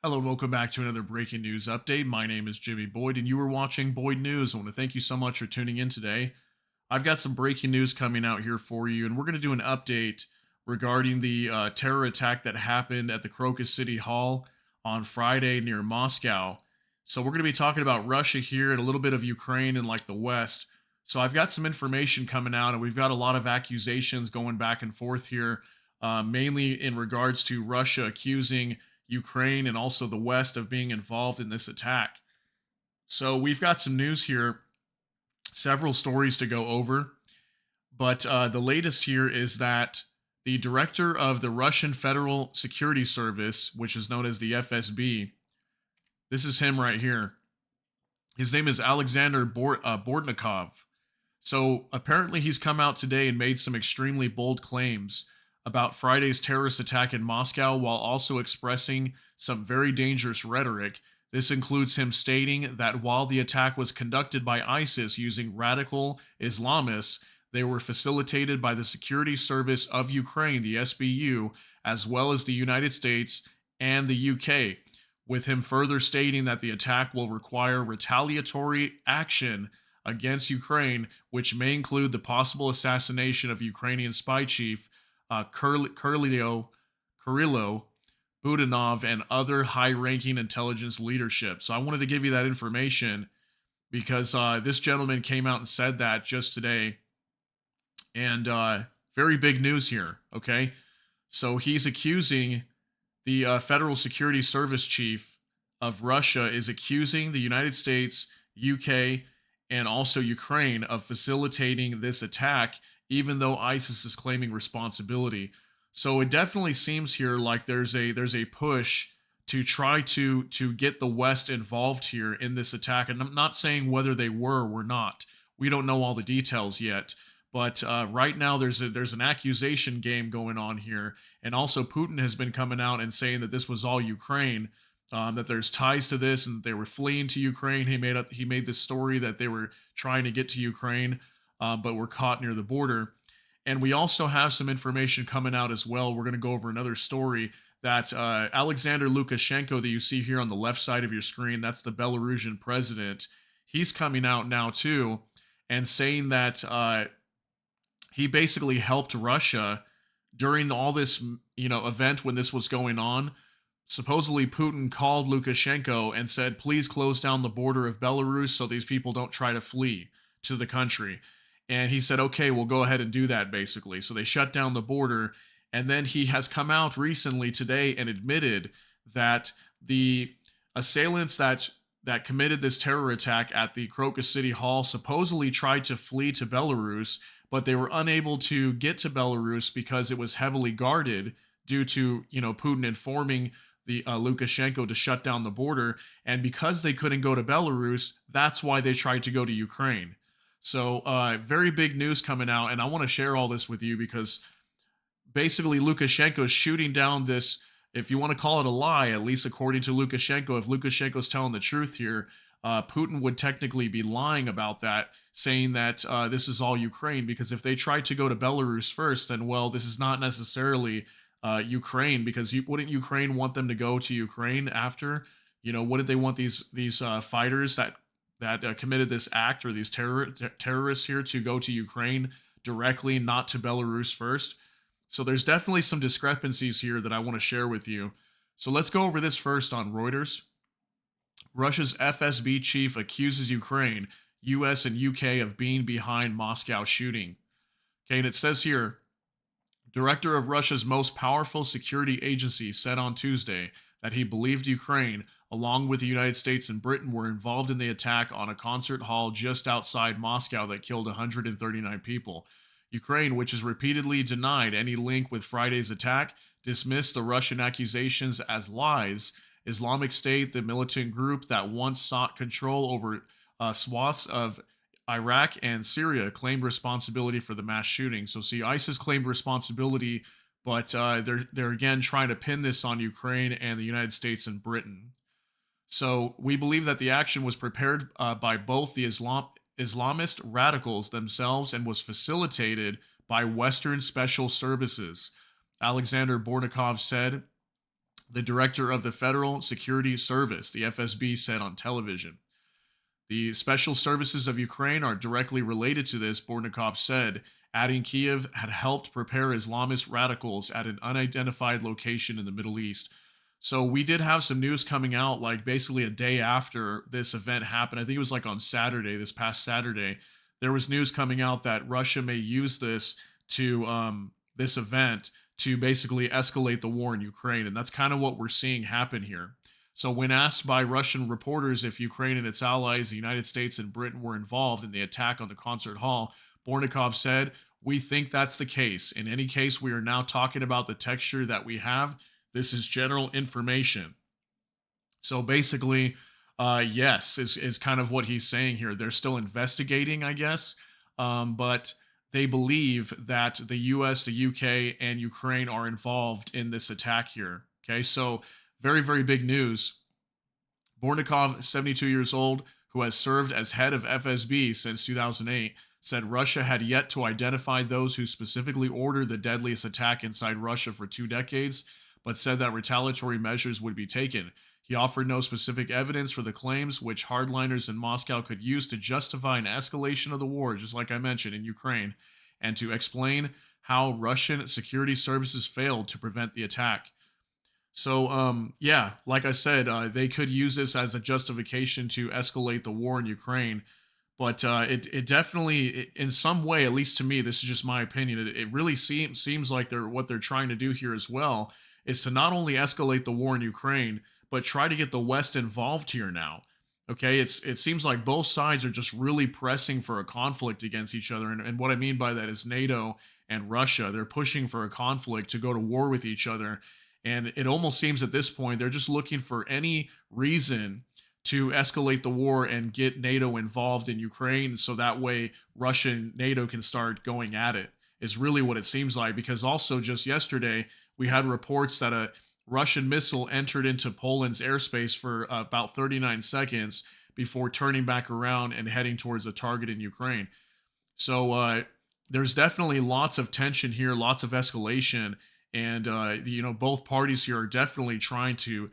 Hello and welcome back to another breaking news update. My name is Jimmy Boyd and you are watching Boyd News. I want to thank you so much for tuning in today. I've got some breaking news coming out here for you, and we're going to do an update regarding the terror attack that happened at the Crocus City Hall on Friday near Moscow. So we're going to be talking about Russia here and a little bit of Ukraine and like the West. So I've got some information coming out, and we've got a lot of accusations going back and forth here, mainly in regards to Russia accusing Ukraine and also the West of being involved in this attack. So we've got some news here, several stories to go over, but the latest here is that the director of the Russian Federal Security Service, which is known as the FSB, this is him right here. His name is Alexander Bortnikov. So apparently he's come out today and made some extremely bold claims about Friday's terrorist attack in Moscow while also expressing some very dangerous rhetoric. This includes him stating that while the attack was conducted by ISIS using radical Islamists, they were facilitated by the Security Service of Ukraine, the SBU, as well as the United States and the UK, with him further stating that the attack will require retaliatory action against Ukraine, which may include the possible assassination of Ukrainian spy chief Kyrylo Budanov and other high-ranking intelligence leadership. So I wanted to give you that information because this gentleman came out and said that just today, and very big news here. Okay, so he's accusing the Federal Security Service chief of Russia is accusing the United States, UK, and also Ukraine of facilitating this attack, even though ISIS is claiming responsibility. So it definitely seems here like there's a push to try to get the West involved here in this attack. And I'm not saying whether they were or were not. We don't know all the details yet. But right now there's an accusation game going on here, and also Putin has been coming out and saying that this was all Ukraine, that there's ties to this, and they were fleeing to Ukraine. He made this story that they were trying to get to Ukraine, but were caught near the border. And we also have some information coming out as well. We're going to go over another story that Alexander Lukashenko, that you see here on the left side of your screen, that's the Belarusian president. He's coming out now too and saying that he basically helped Russia during all this, event when this was going on. Supposedly, Putin called Lukashenko and said, "Please close down the border of Belarus so these people don't try to flee to the country." And he said, "Okay, we'll go ahead and do that." Basically, so they shut down the border. And then he has come out recently today and admitted that the assailants that committed this terror attack at the Crocus City Hall supposedly tried to flee to Belarus, but they were unable to get to Belarus because it was heavily guarded due to Putin informing the Lukashenko to shut down the border, and because they couldn't go to Belarus, that's why they tried to go to Ukraine. So very big news coming out, and I want to share all this with you because basically Lukashenko is shooting down this, if you want to call it a lie, at least according to Lukashenko. If Lukashenko's telling the truth here, Putin would technically be lying about that, saying that this is all Ukraine, because if they tried to go to Belarus first, then, well, this is not necessarily Ukraine, because wouldn't Ukraine want them to go to Ukraine after? Wouldn't they want these fighters that committed this act, or these terrorists here, to go to Ukraine directly, not to Belarus first? So there's definitely some discrepancies here that I want to share with you. So let's go over this first on Reuters. Russia's FSB chief accuses Ukraine, US, and UK of being behind Moscow shooting. Okay, and it says here, director of Russia's most powerful security agency said on Tuesday that he believed Ukraine, along with the United States and Britain, were involved in the attack on a concert hall just outside Moscow that killed 139 people. Ukraine, which has repeatedly denied any link with Friday's attack, dismissed the Russian accusations as lies. Islamic State, the militant group that once sought control over swaths of Iraq and Syria, claimed responsibility for the mass shooting. So, see, ISIS claimed responsibility, but they're again trying to pin this on Ukraine and the United States and Britain. So, we believe that the action was prepared by both the Islamist radicals themselves and was facilitated by Western special services. Alexander Bornikov said, The director of the Federal Security Service, the FSB, said on television. The special services of Ukraine are directly related to this, Bortnikov said, adding Kiev had helped prepare Islamist radicals at an unidentified location in the Middle East. So we did have some news coming out like basically a day after this event happened. I think it was like on Saturday, this past Saturday. There was news coming out that Russia may use this event to basically escalate the war in Ukraine. And that's kind of what we're seeing happen here. So, when asked by Russian reporters if Ukraine and its allies, the United States and Britain, were involved in the attack on the concert hall, Bortnikov said, "We think that's the case. In any case, we are now talking about the texture that we have. This is general information." So, basically, yes, is kind of what he's saying here. They're still investigating, I guess, but they believe that the US, the UK, and Ukraine are involved in this attack here. Okay, so very, very big news. Bortnikov, 72 years old, who has served as head of FSB since 2008, said Russia had yet to identify those who specifically ordered the deadliest attack inside Russia for 2 decades, but said that retaliatory measures would be taken. He offered no specific evidence for the claims, which hardliners in Moscow could use to justify an escalation of the war, just like I mentioned, in Ukraine, and to explain how Russian security services failed to prevent the attack. So, yeah, like I said, they could use this as a justification to escalate the war in Ukraine. But it definitely, in some way, at least to me, this is just my opinion, it really seems like what they're trying to do here as well is to not only escalate the war in Ukraine, but try to get the West involved here now. Okay, it seems like both sides are just really pressing for a conflict against each other. And what I mean by that is NATO and Russia. They're pushing for a conflict to go to war with each other. And it almost seems at this point they're just looking for any reason to escalate the war and get NATO involved in Ukraine so that way Russia and NATO can start going at it, is really what it seems like. Because also just yesterday, we had reports that a Russian missile entered into Poland's airspace for about 39 seconds before turning back around and heading towards a target in Ukraine. So there's definitely lots of tension here, lots of escalation. And both parties here are definitely trying to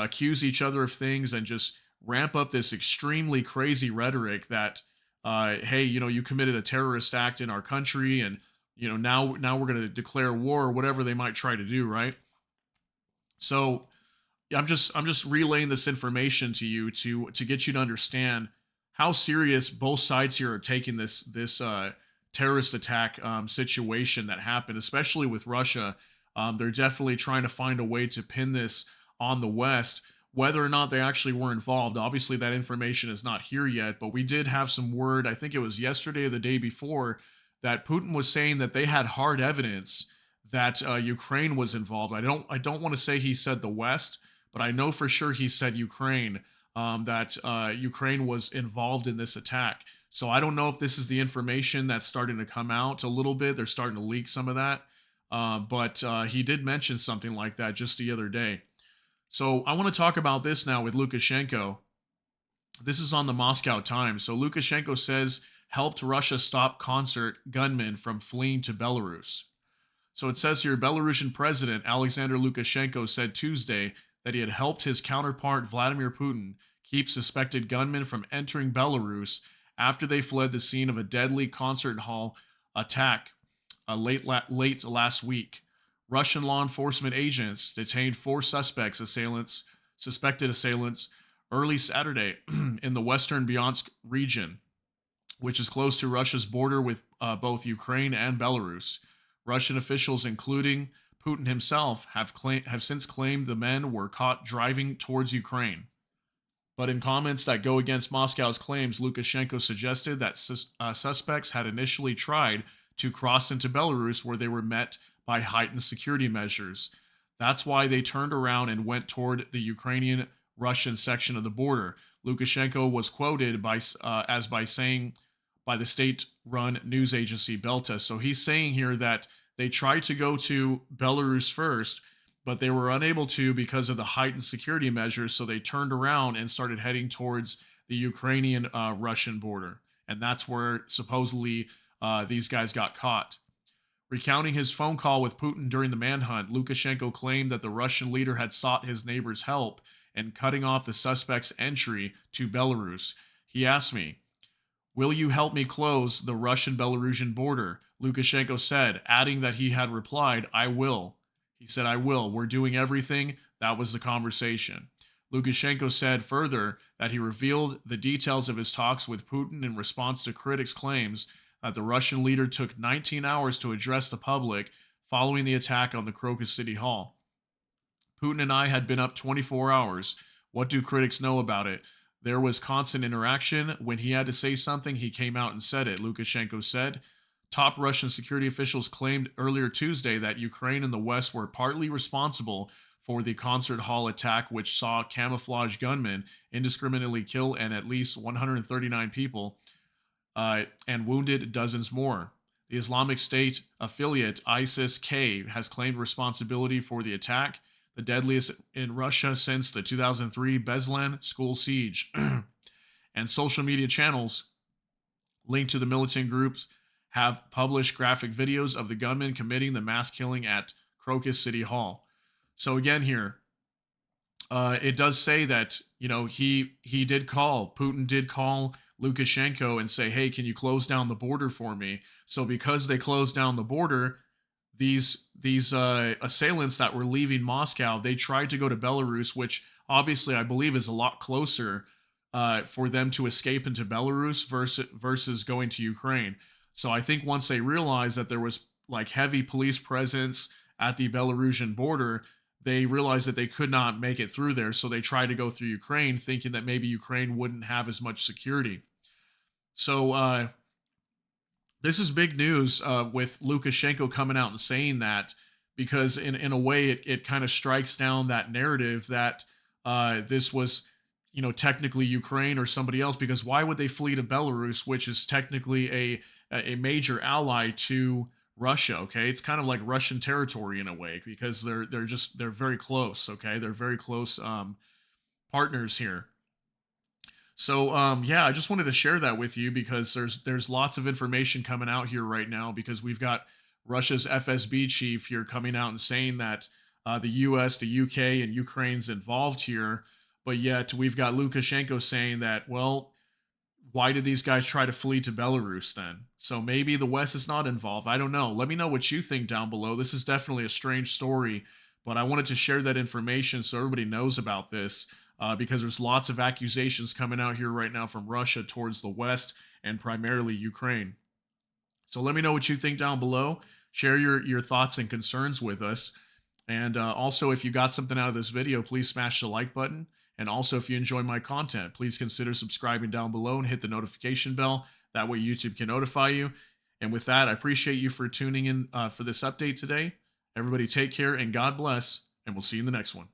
accuse each other of things and just ramp up this extremely crazy rhetoric that, hey, you committed a terrorist act in our country, and now we're going to declare war or whatever they might try to do, right? So I'm just relaying this information to you to get you to understand how serious both sides here are taking this terrorist attack situation that happened, especially with Russia. They're definitely trying to find a way to pin this on the West, whether or not they actually were involved. Obviously, that information is not here yet, but we did have some word, I think it was yesterday or the day before, that Putin was saying that they had hard evidence that Ukraine was involved. I don't want to say he said the West, but I know for sure he said Ukraine, that Ukraine was involved in this attack. So I don't know if this is the information that's starting to come out a little bit. They're starting to leak some of that. But he did mention something like that just the other day. So I want to talk about this now with Lukashenko. This is on the Moscow Times. So Lukashenko says helped Russia stop concert gunmen from fleeing to Belarus. So it says here, Belarusian President Alexander Lukashenko said Tuesday that he had helped his counterpart Vladimir Putin keep suspected gunmen from entering Belarus after they fled the scene of a deadly concert hall attack late last week. Russian law enforcement agents detained 4 suspected assailants, early Saturday in the western Bryansk region, which is close to Russia's border with both Ukraine and Belarus. Russian officials, including Putin himself, have since claimed the men were caught driving towards Ukraine. But in comments that go against Moscow's claims, Lukashenko suggested that suspects had initially tried to cross into Belarus, where they were met by heightened security measures. That's why they turned around and went toward the Ukrainian-Russian section of the border. Lukashenko was quoted by saying by the state-run news agency Belta. So he's saying here that they tried to go to Belarus first, but they were unable to because of the heightened security measures, so they turned around and started heading towards the Ukrainian-Russian border. And that's where supposedly these guys got caught. Recounting his phone call with Putin during the manhunt, Lukashenko claimed that the Russian leader had sought his neighbor's help in cutting off the suspect's entry to Belarus. He asked me, "Will you help me close the Russian Belarusian border?" Lukashenko said, adding that he had replied, "I will." He said, "I will. We're doing everything." That was the conversation. Lukashenko said further that he revealed the details of his talks with Putin in response to critics' claims that the Russian leader took 19 hours to address the public following the attack on the Crocus City Hall. "Putin and I had been up 24 hours. What do critics know about it? There was constant interaction. When he had to say something, he came out and said it," Lukashenko said. Top Russian security officials claimed earlier Tuesday that Ukraine and the West were partly responsible for the concert hall attack, which saw camouflage gunmen indiscriminately kill and at least 139 people and wounded dozens more. The Islamic State affiliate ISIS-K has claimed responsibility for the attack, the deadliest in Russia since the 2003 Beslan school siege. And social media channels linked to the militant groups have published graphic videos of the gunmen committing the mass killing at Crocus City Hall. So again here, it does say that, he did call, Putin did call Lukashenko and say, "Hey, can you close down the border for me?" So because they closed down the border, these assailants that were leaving Moscow, they tried to go to Belarus, which obviously I believe is a lot closer for them to escape into Belarus versus going to Ukraine. So I think once they realized that there was like heavy police presence at the Belarusian border, they realized that they could not make it through there. So they tried to go through Ukraine, thinking that maybe Ukraine wouldn't have as much security. So this is big news with Lukashenko coming out and saying that, because in a way it kind of strikes down that narrative that this was, technically Ukraine or somebody else, because why would they flee to Belarus, which is technically a major ally to Russia? Okay, it's kind of like Russian territory in a way, because they're very close. Okay, they're very close partners here. So yeah, I just wanted to share that with you because there's lots of information coming out here right now, because we've got Russia's FSB chief here coming out and saying that the US, the UK, and Ukraine's involved here, but yet we've got Lukashenko saying that, well, why did these guys try to flee to Belarus then? So maybe the West is not involved. I don't know. Let me know what you think down below. This is definitely a strange story, but I wanted to share that information so everybody knows about this, because there's lots of accusations coming out here right now from Russia towards the West and primarily Ukraine. So let me know what you think down below. Share your thoughts and concerns with us. And also, if you got something out of this video, please smash the like button. And also, if you enjoy my content, please consider subscribing down below and hit the notification bell. That way YouTube can notify you. And with that, I appreciate you for tuning in for this update today. Everybody take care and God bless, and we'll see you in the next one.